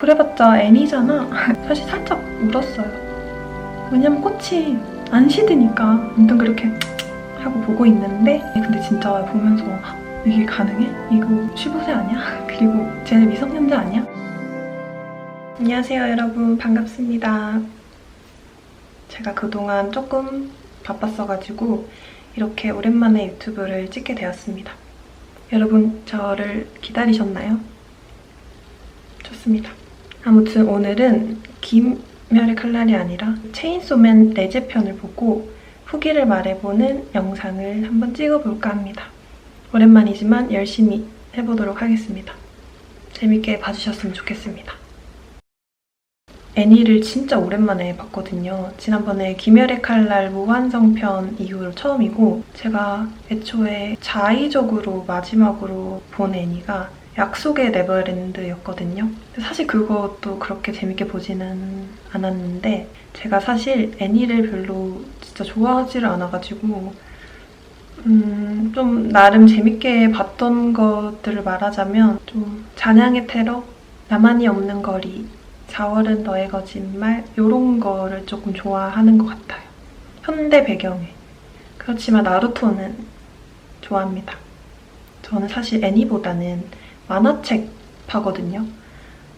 그래봤자 애니잖아. 사실 살짝 울었어요. 왜냐면 꽃이 안 시드니까 아무튼 그렇게 하고 보고 있는데 근데 진짜 보면서 이게 가능해? 이거 15세 아니야? 그리고 쟤네 미성년자 아니야? 안녕하세요 여러분, 반갑습니다. 제가 그동안 조금 바빴어가지고 이렇게 오랜만에 유튜브를 찍게 되었습니다. 여러분 저를 기다리셨나요? 좋습니다. 아무튼 오늘은 김멸의 칼날이 아니라 체인소맨 레제 편을 보고 후기를 말해보는 영상을 한번 찍어볼까 합니다. 오랜만이지만 열심히 해보도록 하겠습니다. 재밌게 봐주셨으면 좋겠습니다. 애니를 진짜 오랜만에 봤거든요. 지난번에 김열의 칼날 무한성편 이후로 처음이고 제가 애초에 자의적으로 마지막으로 본 애니가 약속의 네버랜드였거든요. 사실 그것도 그렇게 재밌게 보지는 않았는데 제가 사실 애니를 별로 진짜 좋아하지를 않아가지고 좀 나름 재밌게 봤던 것들을 말하자면 좀 잔향의 테러, 나만이 없는 거리, 4월은 너의 거짓말 이런 거를 조금 좋아하는 것 같아요. 현대 배경에. 그렇지만 나루토는 좋아합니다. 저는 사실 애니보다는 만화책 파거든요.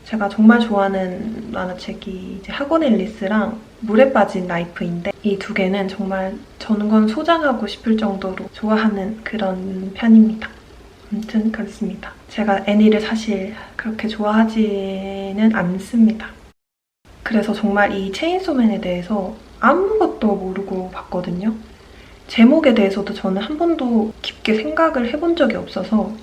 제가 정말 좋아하는 만화책이 이제 학원 앨리스랑 물에 빠진 라이프인데 이 두 개는 정말 저는 건 소장하고 싶을 정도로 좋아하는 그런 편입니다. 아무튼 그렇습니다. 제가 애니를 사실 그렇게 좋아하지는 않습니다. 그래서 정말 이 체인소맨에 대해서 아무것도 모르고 봤거든요. 제목에 대해서도 저는 한 번도 깊게 생각을 해본 적이 없어서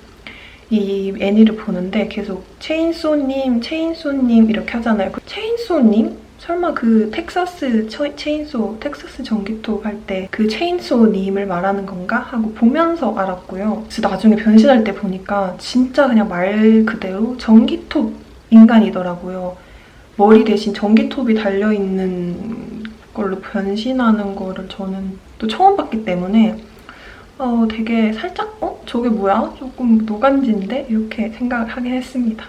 이 애니를 보는데 계속 체인소님, 체인소님 이렇게 하잖아요. 그 체인소님? 설마 그 텍사스 체인소, 텍사스 전기톱 할 때 그 체인소님을 말하는 건가? 하고 보면서 알았고요. 그래서 나중에 변신할 때 보니까 진짜 그냥 말 그대로 전기톱 인간이더라고요. 머리 대신 전기톱이 달려있는 걸로 변신하는 거를 저는 또 처음 봤기 때문에 되게 살짝 저게 뭐야? 조금 노간지인데? 이렇게 생각을 하긴 했습니다.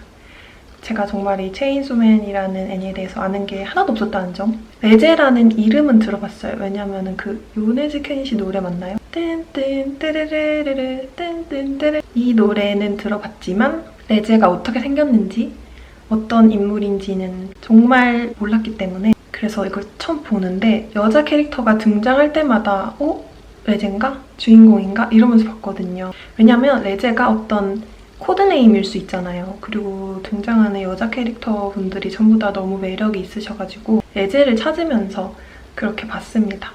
제가 정말 이 체인소맨이라는 애니에 대해서 아는 게 하나도 없었다는 점. 레제라는 이름은 들어봤어요. 왜냐면은 그 요네즈 켄시 노래 맞나요? 뜬뜬 뜨르르르르 뜬뜬 뜨르 이 노래는 들어봤지만 레제가 어떻게 생겼는지 어떤 인물인지는 정말 몰랐기 때문에 그래서 이걸 처음 보는데 여자 캐릭터가 등장할 때마다 레제인가? 주인공인가? 이러면서 봤거든요. 왜냐면 레제가 어떤 코드네임일 수 있잖아요. 그리고 등장하는 여자 캐릭터 분들이 전부 다 너무 매력이 있으셔가지고 레제를 찾으면서 그렇게 봤습니다.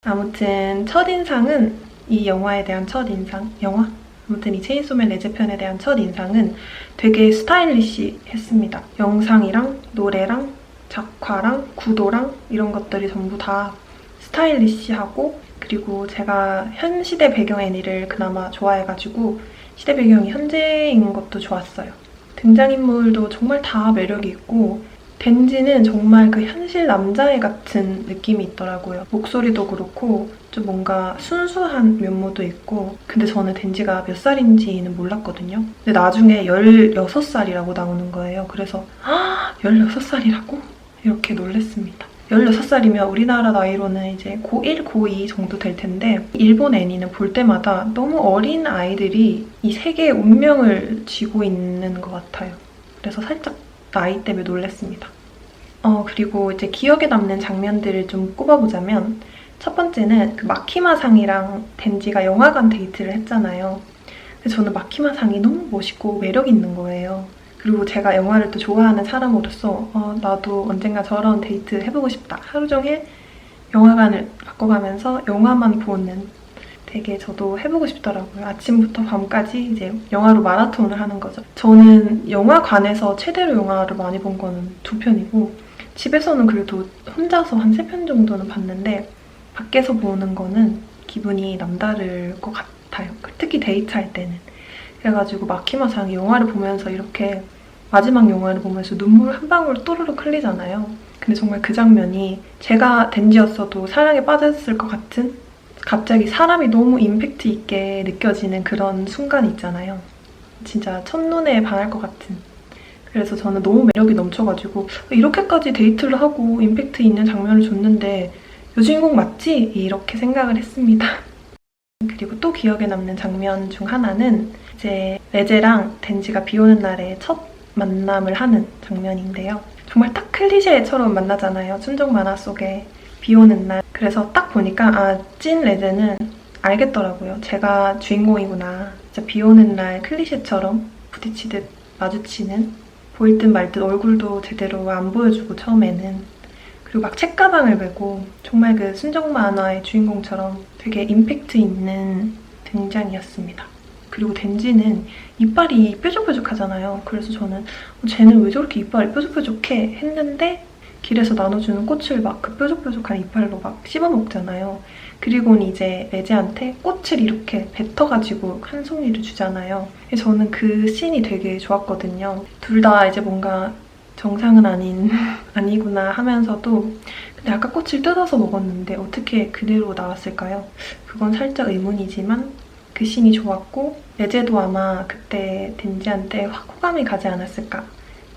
아무튼 첫인상은 이 영화에 대한 첫인상? 영화? 아무튼 이 체인소맨 레제 편에 대한 첫인상은 되게 스타일리시했습니다. 영상이랑 노래랑 작화랑 구도랑 이런 것들이 전부 다 스타일리시하고 그리고 제가 현 시대 배경 애니를 그나마 좋아해가지고 시대 배경이 현재인 것도 좋았어요. 등장인물도 정말 다 매력이 있고 덴지는 정말 그 현실 남자애 같은 느낌이 있더라고요. 목소리도 그렇고 좀 뭔가 순수한 면모도 있고 근데 저는 덴지가 몇 살인지는 몰랐거든요. 근데 나중에 16살이라고 나오는 거예요. 그래서 16살이라고? 이렇게 놀랬습니다. 16살이면 우리나라 나이로는 이제 고1, 고2 정도 될 텐데 일본 애니는 볼 때마다 너무 어린 아이들이 이 세계의 운명을 쥐고 있는 것 같아요. 그래서 살짝 나이 때문에 놀랬습니다. 그리고 이제 기억에 남는 장면들을 좀 꼽아보자면 첫 번째는 그 마키마 상이랑 덴지가 영화관 데이트를 했잖아요. 근데 저는 마키마 상이 너무 멋있고 매력 있는 거예요. 그리고 제가 영화를 또 좋아하는 사람으로서 나도 언젠가 저런 데이트 해보고 싶다. 하루 종일 영화관을 바꿔가면서 영화만 보는 되게 저도 해보고 싶더라고요. 아침부터 밤까지 이제 영화로 마라톤을 하는 거죠. 저는 영화관에서 최대로 영화를 많이 본 거는 2편이고 집에서는 그래도 혼자서 한 3편 정도는 봤는데 밖에서 보는 거는 기분이 남다를 것 같아요. 특히 데이트할 때는. 그래가지고 마키마상이 영화를 보면서 이렇게 마지막 영화를 보면서 눈물 한 방울 또르륵 흘리잖아요. 근데 정말 그 장면이 제가 덴지였어도 사랑에 빠졌을 것 같은 갑자기 사람이 너무 임팩트 있게 느껴지는 그런 순간 있잖아요. 진짜 첫눈에 반할 것 같은 그래서 저는 너무 매력이 넘쳐가지고 이렇게까지 데이트를 하고 임팩트 있는 장면을 줬는데 여주인공 맞지? 이렇게 생각을 했습니다. 그리고 또 기억에 남는 장면 중 하나는 이제 레제랑 덴지가 비 오는 날에 첫 만남을 하는 장면인데요. 정말 딱 클리셰처럼 만나잖아요. 순정 만화 속에 비 오는 날. 그래서 딱 보니까 찐 레제는 알겠더라고요. 제가 주인공이구나. 진짜 비 오는 날 클리셰처럼 부딪히듯 마주치는, 보일 듯 말 듯 얼굴도 제대로 안 보여주고 처음에는. 그리고 막 책가방을 메고 정말 그 순정 만화의 주인공처럼 되게 임팩트 있는 등장이었습니다. 그리고 덴지는 이빨이 뾰족뾰족하잖아요. 그래서 저는 쟤는 왜 저렇게 이빨이 뾰족뾰족해? 했는데 길에서 나눠주는 꽃을 막 그 뾰족뾰족한 이빨로 막 씹어먹잖아요. 그리고는 이제 레제한테 꽃을 이렇게 뱉어가지고 한 송이를 주잖아요. 저는 그 씬이 되게 좋았거든요. 둘 다 이제 뭔가 정상은 아니구나 하면서도 근데 아까 꽃을 뜯어서 먹었는데 어떻게 그대로 나왔을까요? 그건 살짝 의문이지만 그 씬이 좋았고 레제도 아마 그때 덴지한테 확 호감이 가지 않았을까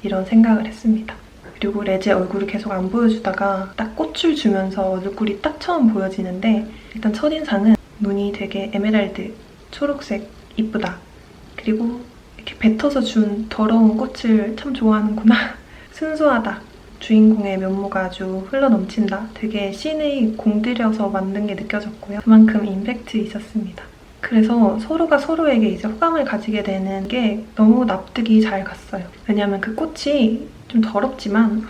이런 생각을 했습니다. 그리고 레제 얼굴을 계속 안 보여주다가 딱 꽃을 주면서 얼굴이 딱 처음 보여지는데 일단 첫인상은 눈이 되게 에메랄드 초록색 이쁘다. 그리고 이렇게 뱉어서 준 더러운 꽃을 참 좋아하는구나. 순수하다. 주인공의 면모가 아주 흘러넘친다. 되게 씬을 공들여서 만든 게 느껴졌고요. 그만큼 임팩트 있었습니다. 그래서 서로가 서로에게 이제 호감을 가지게 되는 게 너무 납득이 잘 갔어요. 왜냐하면 그 꽃이 좀 더럽지만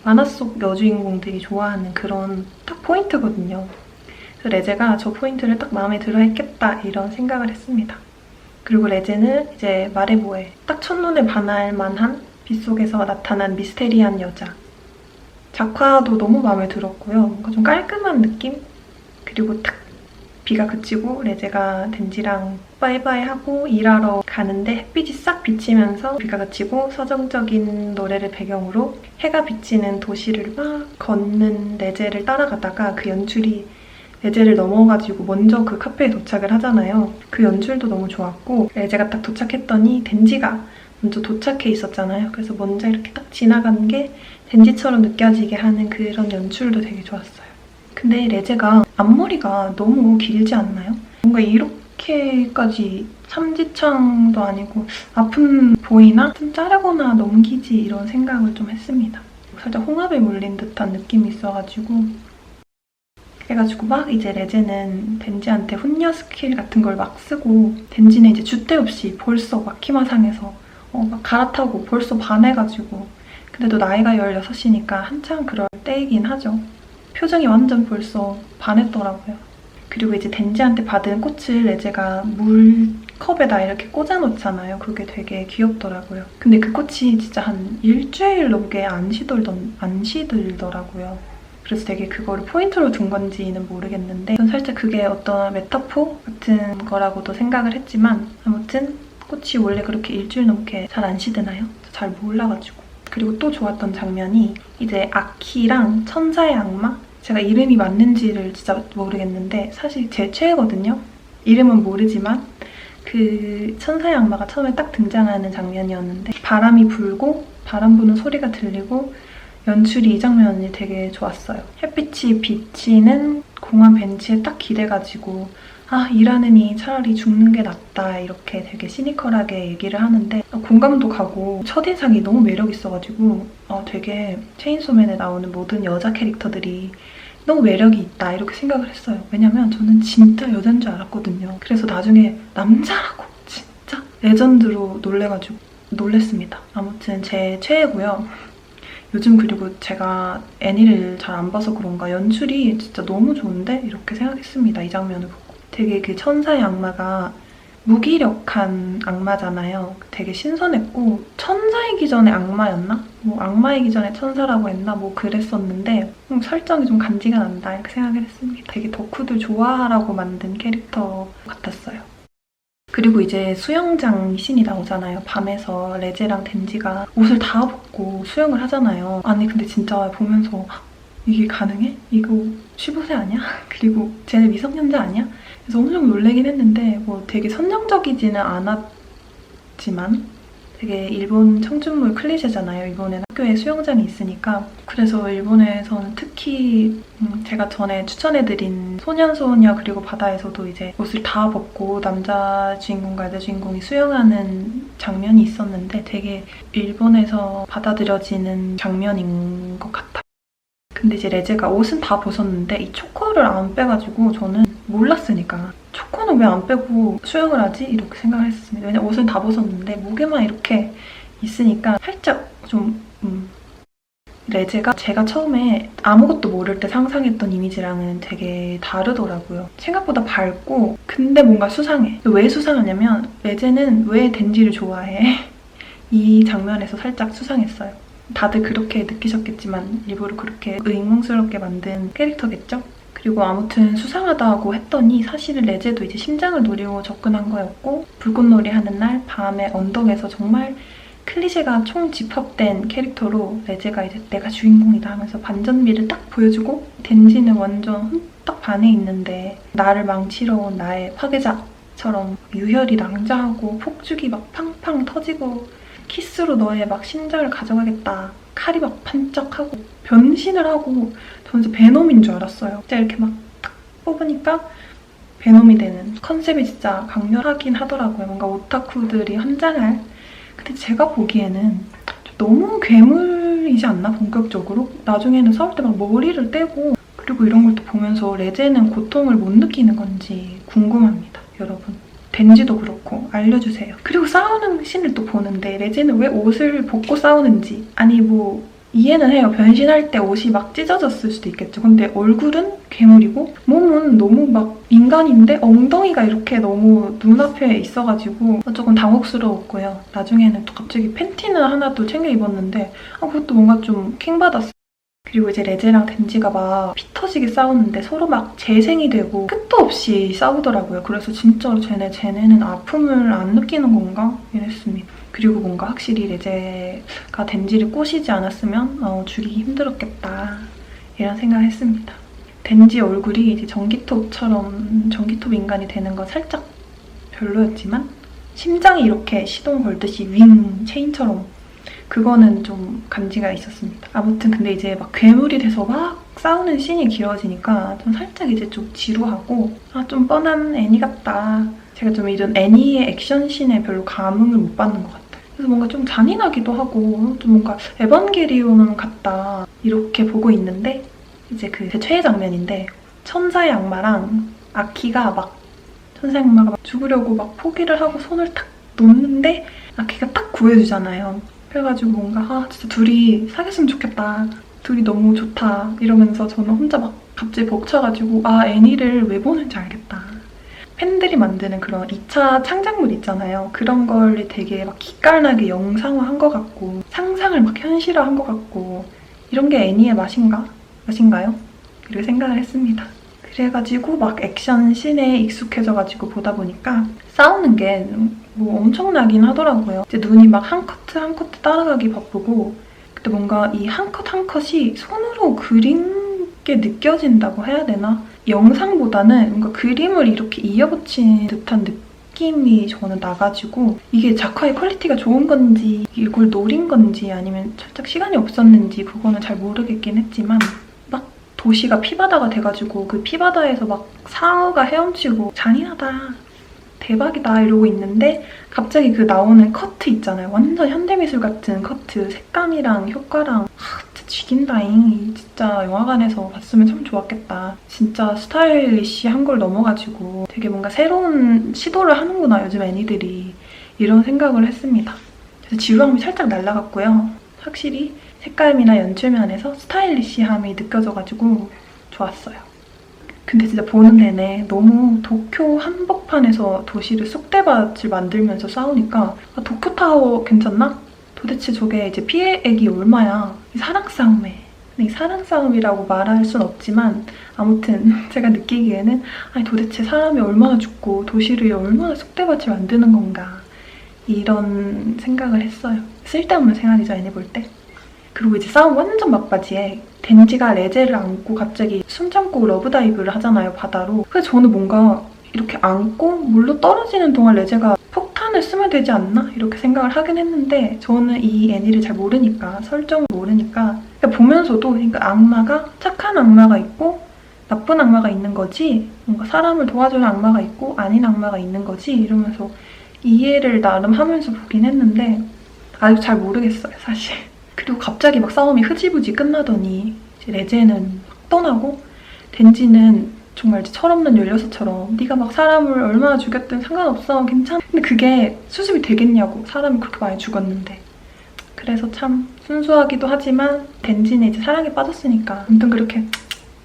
만화 속 여주인공들이 좋아하는 그런 딱 포인트거든요. 그래서 레제가 저 포인트를 딱 마음에 들어 했겠다 이런 생각을 했습니다. 그리고 레제는 이제 마레보에 딱 첫눈에 반할 만한 빗속에서 나타난 미스테리한 여자. 작화도 너무 마음에 들었고요. 뭔가 좀 깔끔한 느낌? 그리고 딱 비가 그치고 레제가 덴지랑 바이바이 하고 일하러 가는데 햇빛이 싹 비치면서 비가 그치고 서정적인 노래를 배경으로 해가 비치는 도시를 막 걷는 레제를 따라가다가 그 연출이 레제를 넘어가지고 먼저 그 카페에 도착을 하잖아요. 그 연출도 너무 좋았고 레제가 딱 도착했더니 덴지가 먼저 도착해 있었잖아요. 그래서 먼저 이렇게 딱 지나가는 게 덴지처럼 느껴지게 하는 그런 연출도 되게 좋았어요. 근데 레제가 앞머리가 너무 길지 않나요? 뭔가 이렇게까지 삼지창도 아니고 아픈 보이나? 좀 자르거나 넘기지 이런 생각을 좀 했습니다. 살짝 홍합에 물린 듯한 느낌이 있어가지고 그래가지고 막 이제 레제는 덴지한테 훈녀 스킬 같은 걸 막 쓰고 덴지는 이제 줏대 없이 벌써 막 키마상에서 막 갈아타고 벌써 반해가지고 근데도 나이가 16이니까 한참 그럴 때이긴 하죠. 표정이 완전 벌써 반했더라고요. 그리고 이제 덴지한테 받은 꽃을 레제가 물컵에다 이렇게 꽂아놓잖아요. 그게 되게 귀엽더라고요. 근데 그 꽃이 진짜 한 일주일 넘게 안 시들더라고요. 그래서 되게 그거를 포인트로 둔 건지는 모르겠는데 전 살짝 그게 어떤 메타포 같은 거라고도 생각을 했지만 아무튼 꽃이 원래 그렇게 일주일 넘게 잘 안 시드나요? 잘 몰라가지고. 그리고 또 좋았던 장면이 이제 아키랑 천사의 악마? 제가 이름이 맞는지를 진짜 모르겠는데 사실 제 최애거든요. 이름은 모르지만 그 천사의 악마가 처음에 딱 등장하는 장면이었는데 바람이 불고 바람 부는 소리가 들리고 연출이 이 장면이 되게 좋았어요. 햇빛이 비치는 공원 벤치에 딱 기대가지고 일하느니 차라리 죽는 게 낫다 이렇게 되게 시니컬하게 얘기를 하는데 공감도 가고 첫인상이 너무 매력있어가지고 되게 체인소맨에 나오는 모든 여자 캐릭터들이 너무 매력이 있다 이렇게 생각을 했어요. 왜냐면 저는 진짜 여자인 줄 알았거든요. 그래서 나중에 남자라고 진짜 레전드로 놀랬습니다. 아무튼 제 최애고요. 요즘 그리고 제가 애니를 잘 안 봐서 그런가 연출이 진짜 너무 좋은데? 이렇게 생각했습니다. 이 장면을 보고. 되게 그 천사의 악마가 무기력한 악마잖아요. 되게 신선했고 천사이기 전에 악마였나? 뭐 악마이기 전에 천사라고 했나? 뭐 그랬었는데 설정이 좀 간지가 난다 이렇게 생각을 했습니다. 되게 덕후들 좋아하라고 만든 캐릭터 같았어요. 그리고 이제 수영장 씬이 나오잖아요. 밤에서 레제랑 덴지가 옷을 다 벗고 수영을 하잖아요. 아니 근데 진짜 보면서 이게 가능해? 이거 15세 아니야? 그리고 쟤네 미성년자 아니야? 그래서 엄청 놀래긴 했는데 뭐 되게 선정적이지는 않았지만 되게 일본 청춘물 클리셰잖아요. 일본에는 학교에 수영장이 있으니까. 그래서 일본에서는 특히 제가 전에 추천해드린 소년소녀 그리고 바다에서도 이제 옷을 다 벗고 남자 주인공과 여자 주인공이 수영하는 장면이 있었는데 되게 일본에서 받아들여지는 장면인 것 같아요. 근데 이제 레제가 옷은 다 벗었는데 이 초커를 안 빼가지고 저는 몰랐으니까 초커는 왜 안 빼고 수영을 하지? 이렇게 생각을 했습니다. 왜냐면 옷은 다 벗었는데 목에만 이렇게 있으니까 살짝 좀 레제가 제가 처음에 아무것도 모를 때 상상했던 이미지랑은 되게 다르더라고요. 생각보다 밝고 근데 뭔가 수상해. 왜 수상하냐면 레제는 왜 덴지를 좋아해? 이 장면에서 살짝 수상했어요. 다들 그렇게 느끼셨겠지만 일부러 그렇게 의문스럽게 만든 캐릭터겠죠? 그리고 아무튼 수상하다고 했더니 사실은 레제도 이제 심장을 노리고 접근한 거였고 불꽃놀이 하는 날 밤에 언덕에서 정말 클리셰가 총집합된 캐릭터로 레제가 이제 내가 주인공이다 하면서 반전미를 딱 보여주고 덴지는 완전 홀딱 반해 있는데 나를 망치러 온 나의 파괴자처럼 유혈이 낭자하고 폭죽이 막 팡팡 터지고 키스로 너의 막 심장을 가져가겠다. 칼이 막 반짝하고 변신을 하고 저는 진짜 베놈인 줄 알았어요. 진짜 이렇게 막 탁 뽑으니까 베놈이 되는 컨셉이 진짜 강렬하긴 하더라고요. 뭔가 오타쿠들이 환장할. 근데 제가 보기에는 너무 괴물이지 않나? 본격적으로? 나중에는 싸울 때 막 머리를 떼고 그리고 이런 걸 또 보면서 레제는 고통을 못 느끼는 건지 궁금합니다. 여러분. 덴지도 그렇고 알려주세요. 그리고 싸우는 씬을 또 보는데 레제는 왜 옷을 벗고 싸우는지 아니 뭐 이해는 해요. 변신할 때 옷이 막 찢어졌을 수도 있겠죠. 근데 얼굴은 괴물이고 몸은 너무 막 인간인데 엉덩이가 이렇게 너무 눈앞에 있어가지고 조금 당혹스러웠고요. 나중에는 또 갑자기 팬티는 하나 또 챙겨 입었는데 그것도 뭔가 좀 킹받았어요. 그리고 이제 레제랑 덴지가 막 피 터지게 싸우는데 서로 막 재생이 되고 끝도 없이 싸우더라고요. 그래서 진짜로 쟤네는 아픔을 안 느끼는 건가? 이랬습니다. 그리고 뭔가 확실히 레제가 덴지를 꼬시지 않았으면 죽이기 힘들었겠다. 이런 생각을 했습니다. 덴지 얼굴이 이제 전기톱 인간이 되는 건 살짝 별로였지만 심장이 이렇게 시동 걸듯이 윙 체인처럼 그거는 좀 간지가 있었습니다. 아무튼 근데 이제 막 괴물이 돼서 막 싸우는 씬이 길어지니까 좀 살짝 이제 좀 지루하고 좀 뻔한 애니 같다. 제가 좀 이런 애니의 액션씬에 별로 감흥을 못 받는 것 같아요. 그래서 뭔가 좀 잔인하기도 하고 좀 뭔가 에반게리온 같다 이렇게 보고 있는데 이제 그 제 최애 장면인데 천사의 악마랑 아키가 막 천사의 악마가 막 죽으려고 막 포기를 하고 손을 탁 놓는데 아키가 딱 구해주잖아요. 그래가지고 뭔가 진짜 둘이 사귀었으면 좋겠다. 둘이 너무 좋다. 이러면서 저는 혼자 막 갑자기 벅차가지고 애니를 왜 보는지 알겠다. 팬들이 만드는 그런 2차 창작물 있잖아요. 그런 걸 되게 막 기깔나게 영상화한 것 같고 상상을 막 현실화한 것 같고 이런 게 애니의 맛인가요? 이렇게 생각을 했습니다. 그래가지고 막 액션 씬에 익숙해져가지고 보다 보니까 싸우는 게 뭐 엄청나긴 하더라고요. 이제 눈이 막 한 커트 한 커트 따라가기 바쁘고 근데 뭔가 이 한 컷 한 컷이 손으로 그린 게 느껴진다고 해야 되나? 영상보다는 뭔가 그림을 이렇게 이어붙인 듯한 느낌이 저는 나가지고 이게 작화의 퀄리티가 좋은 건지 이걸 노린 건지 아니면 살짝 시간이 없었는지 그거는 잘 모르겠긴 했지만 막 도시가 피바다가 돼가지고 그 피바다에서 막 상어가 헤엄치고 잔인하다. 대박이다 이러고 있는데 갑자기 그 나오는 커트 있잖아요. 완전 현대미술 같은 커트 색감이랑 효과랑 진짜 죽인다잉. 진짜 영화관에서 봤으면 참 좋았겠다. 진짜 스타일리시한 걸 넘어가지고 되게 뭔가 새로운 시도를 하는구나 요즘 애니들이 이런 생각을 했습니다. 그래서 지루함이 살짝 날라갔고요. 확실히 색감이나 연출면에서 스타일리시함이 느껴져가지고 좋았어요. 근데 진짜 보는 내내 너무 도쿄 한복판에서 도시를 쑥대밭을 만들면서 싸우니까 도쿄타워 괜찮나? 도대체 저게 이제 피해액이 얼마야? 사랑 싸움에. 이 사랑 싸움이라고 말할 순 없지만 아무튼 제가 느끼기에는 도대체 사람이 얼마나 죽고 도시를 얼마나 쑥대밭을 만드는 건가 이런 생각을 했어요. 쓸데없는 생각이죠, 애니 볼 때. 그리고 이제 싸움 완전 막바지에 덴지가 레제를 안고 갑자기 숨 참고 러브다이브를 하잖아요, 바다로. 그래서 저는 뭔가 이렇게 안고 물로 떨어지는 동안 레제가 폭탄을 시간을 쓰면 되지 않나? 이렇게 생각을 하긴 했는데 저는 이 애니를 잘 모르니까, 설정을 모르니까 보면서도 그러니까 악마가, 착한 악마가 있고 나쁜 악마가 있는 거지, 뭔가 사람을 도와주는 악마가 있고 아닌 악마가 있는 거지 이러면서 이해를 나름 하면서 보긴 했는데 아직 잘 모르겠어요, 사실. 그리고 갑자기 막 싸움이 흐지부지 끝나더니 이제 레제는 막 떠나고 덴지는 정말 철없는 16처럼 네가 막 사람을 얼마나 죽였든 상관없어, 괜찮아. 근데 그게 수습이 되겠냐고, 사람이 그렇게 많이 죽었는데. 그래서 참 순수하기도 하지만 덴지는 이제 사랑에 빠졌으니까 아무튼 그렇게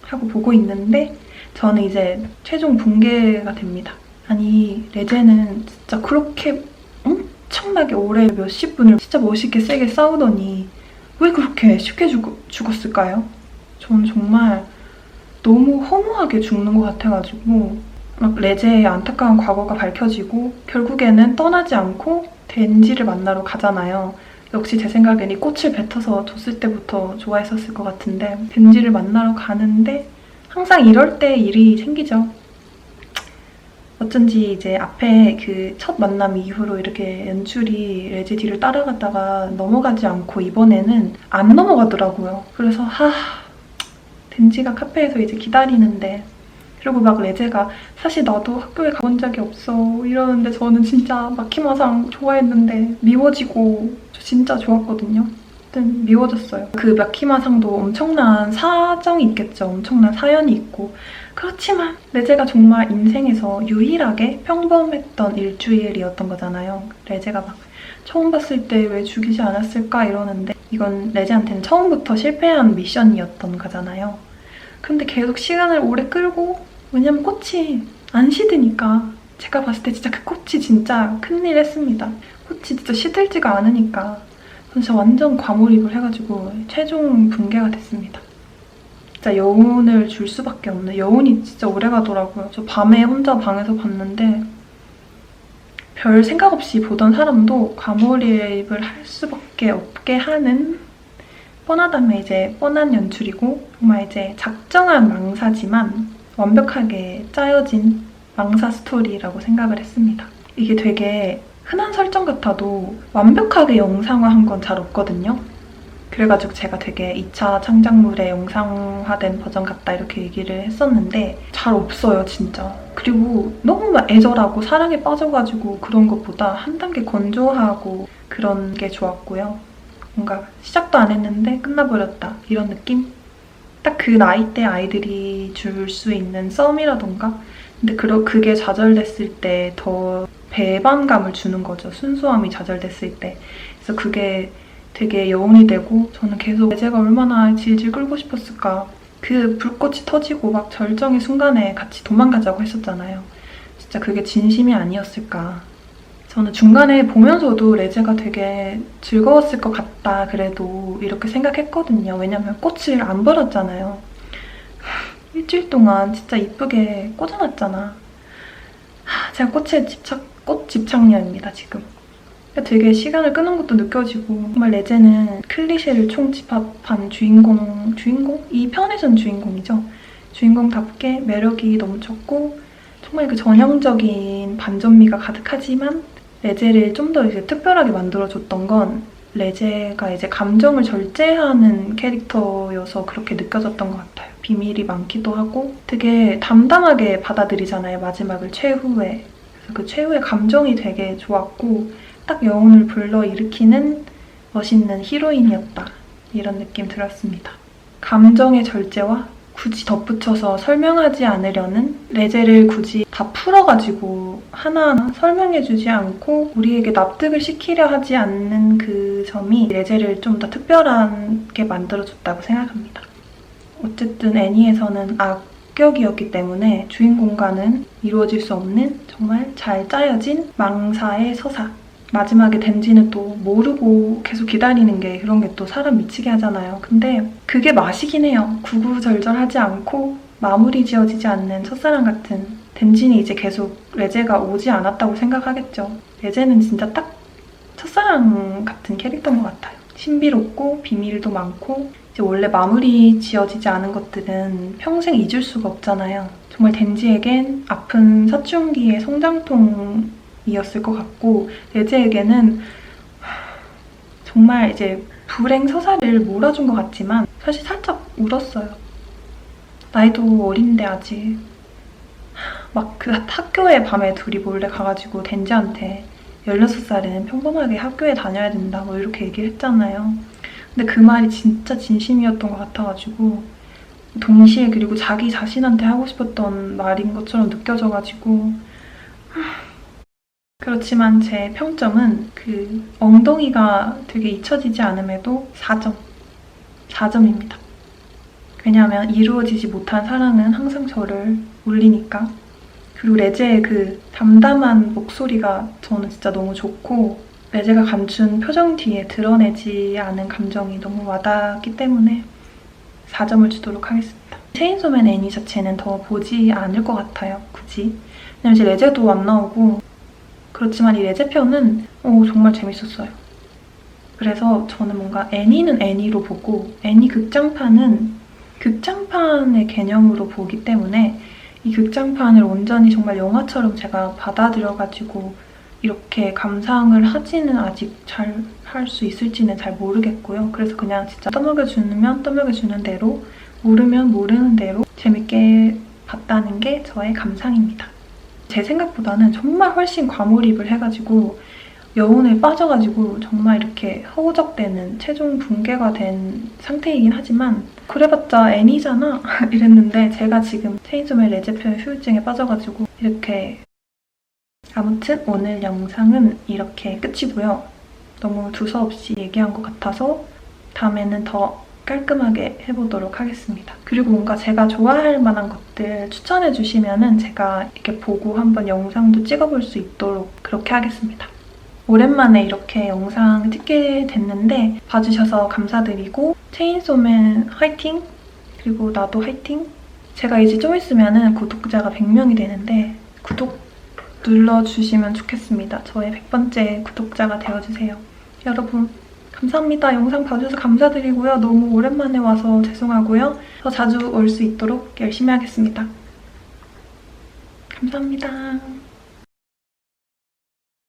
하고 보고 있는데 저는 이제 최종 붕괴가 됩니다. 아니 레제는 진짜 그렇게 엄청나게 오래 몇십 분을 진짜 멋있게 세게 싸우더니 왜 그렇게 쉽게 죽었을까요? 저는 정말 너무 허무하게 죽는 것 같아가지고 막 레제의 안타까운 과거가 밝혀지고 결국에는 떠나지 않고 덴지를 만나러 가잖아요. 역시 제 생각엔 이 꽃을 뱉어서 줬을 때부터 좋아했었을 것 같은데 덴지를 만나러 가는데 항상 이럴 때 일이 생기죠. 어쩐지 이제 앞에 그 첫 만남 이후로 이렇게 연출이 레제 뒤를 따라갔다가 넘어가지 않고 이번에는 안 넘어가더라고요. 그래서 덴지가 카페에서 이제 기다리는데 그리고 막 레제가 사실 나도 학교에 가본 적이 없어 이러는데 저는 진짜 마키마상 좋아했는데 미워지고 저 진짜 좋았거든요. 아무튼 미워졌어요. 그 마키마상도 엄청난 사정이 있겠죠. 엄청난 사연이 있고 그렇지만 레제가 정말 인생에서 유일하게 평범했던 일주일이었던 거잖아요. 레제가 막 처음 봤을 때 왜 죽이지 않았을까 이러는데 이건 레제한테는 처음부터 실패한 미션이었던 거잖아요. 근데 계속 시간을 오래 끌고 왜냐면 꽃이 안 시드니까 제가 봤을 때 진짜 그 꽃이 진짜 큰일 했습니다. 꽃이 진짜 시들지가 않으니까 진짜 완전 과몰입을 해가지고 최종 붕괴가 됐습니다. 진짜 여운을 줄 수밖에 없네. 여운이 진짜 오래 가더라고요. 저 밤에 혼자 방에서 봤는데 별 생각 없이 보던 사람도 과몰입을 할 수밖에 없게 하는 뻔하다면 이제 뻔한 연출이고 정말 이제 작정한 망사지만 완벽하게 짜여진 망사 스토리라고 생각을 했습니다. 이게 되게 흔한 설정 같아도 완벽하게 영상화한 건 잘 없거든요. 그래가지고 제가 되게 2차 창작물의 영상화된 버전 같다 이렇게 얘기를 했었는데 잘 없어요, 진짜. 그리고 너무 막 애절하고 사랑에 빠져가지고 그런 것보다 한 단계 건조하고 그런 게 좋았고요. 뭔가 시작도 안 했는데 끝나버렸다 이런 느낌? 딱 그 나이대 아이들이 줄 수 있는 썸이라던가 근데 그게 좌절됐을 때 더 배반감을 주는 거죠. 순수함이 좌절됐을 때. 그래서 그게 되게 여운이 되고 저는 계속 레제가 얼마나 질질 끌고 싶었을까. 그 불꽃이 터지고 막 절정의 순간에 같이 도망가자고 했었잖아요. 진짜 그게 진심이 아니었을까. 저는 중간에 보면서도 레제가 되게 즐거웠을 것 같다 그래도 이렇게 생각했거든요. 왜냐면 꽃을 안 버렸잖아요. 일주일 동안 진짜 이쁘게 꽂아놨잖아. 제가 꽃 집착녀입니다, 지금. 되게 시간을 끄는 것도 느껴지고 정말 레제는 클리셰를 총집합한 주인공? 이 편에선 주인공이죠. 주인공답게 매력이 넘쳤고 정말 그 전형적인 반전미가 가득하지만 레제를 좀 더 이제 특별하게 만들어줬던 건 레제가 이제 감정을 절제하는 캐릭터여서 그렇게 느껴졌던 것 같아요. 비밀이 많기도 하고 되게 담담하게 받아들이잖아요, 마지막을 최후에. 그래서 그 최후의 감정이 되게 좋았고 딱 여운을 불러일으키는 멋있는 히로인이었다. 이런 느낌 들었습니다. 감정의 절제와 굳이 덧붙여서 설명하지 않으려는 레제를 굳이 다 풀어가지고 하나하나 설명해주지 않고 우리에게 납득을 시키려 하지 않는 그 점이 레제를 좀 더 특별하게 만들어줬다고 생각합니다. 어쨌든 애니에서는 악격이었기 때문에 주인공과는 이루어질 수 없는 정말 잘 짜여진 망사의 서사. 마지막에 덴지는 또 모르고 계속 기다리는 게 그런 게 또 사람 미치게 하잖아요. 근데 그게 맛이긴 해요. 구구절절하지 않고 마무리 지어지지 않는 첫사랑 같은. 덴지는 이제 계속 레제가 오지 않았다고 생각하겠죠. 레제는 진짜 딱 첫사랑 같은 캐릭터인 것 같아요. 신비롭고 비밀도 많고 이제 원래 마무리 지어지지 않은 것들은 평생 잊을 수가 없잖아요. 정말 덴지에겐 아픈 사춘기의 성장통이 이었을 것 같고 레제에게는 정말 이제 불행 서사를 몰아준 것 같지만 사실 살짝 울었어요. 나이도 어린데 아직 막 그 학교에 밤에 둘이 몰래 가가지고 덴지한테 16살은 평범하게 학교에 다녀야 된다 뭐 이렇게 얘기를 했잖아요. 근데 그 말이 진짜 진심이었던 것 같아가지고 동시에 그리고 자기 자신한테 하고 싶었던 말인 것처럼 느껴져가지고 그렇지만 제 평점은 그 엉덩이가 되게 잊혀지지 않음에도 4점. 4점입니다. 왜냐하면 이루어지지 못한 사랑은 항상 저를 울리니까. 그리고 레제의 그 담담한 목소리가 저는 진짜 너무 좋고 레제가 감춘 표정 뒤에 드러내지 않은 감정이 너무 와닿기 때문에 4점을 주도록 하겠습니다. 체인소맨 애니 자체는 더 보지 않을 것 같아요. 굳이. 왜냐면 이제 레제도 안 나오고 그렇지만 이 레제 편은 정말 재밌었어요. 그래서 저는 뭔가 애니는 애니로 보고 애니 극장판은 극장판의 개념으로 보기 때문에 이 극장판을 온전히 정말 영화처럼 제가 받아들여가지고 이렇게 감상을 하지는 아직 잘 할 수 있을지는 잘 모르겠고요. 그래서 그냥 진짜 떠먹여주면 떠먹여주는 대로 모르면 모르는 대로 재밌게 봤다는 게 저의 감상입니다. 제 생각보다는 정말 훨씬 과몰입을 해가지고 여운에 빠져가지고 정말 이렇게 허우적대는 최종 붕괴가 된 상태이긴 하지만 그래봤자 애니잖아 이랬는데 제가 지금 체인소맨 레제편 후유증에 빠져가지고 이렇게 아무튼 오늘 영상은 이렇게 끝이고요. 너무 두서없이 얘기한 것 같아서 다음에는 더 깔끔하게 해보도록 하겠습니다. 그리고 뭔가 제가 좋아할 만한 것들 추천해주시면은 제가 이렇게 보고 한번 영상도 찍어볼 수 있도록 그렇게 하겠습니다. 오랜만에 이렇게 영상 찍게 됐는데 봐주셔서 감사드리고 체인소맨 화이팅! 그리고 나도 화이팅! 제가 이제 좀 있으면은 구독자가 100명이 되는데 구독 눌러주시면 좋겠습니다. 저의 100번째 구독자가 되어주세요. 여러분 감사합니다. 영상 봐주셔서 감사드리고요. 너무 오랜만에 와서 죄송하고요. 더 자주 올 수 있도록 열심히 하겠습니다. 감사합니다.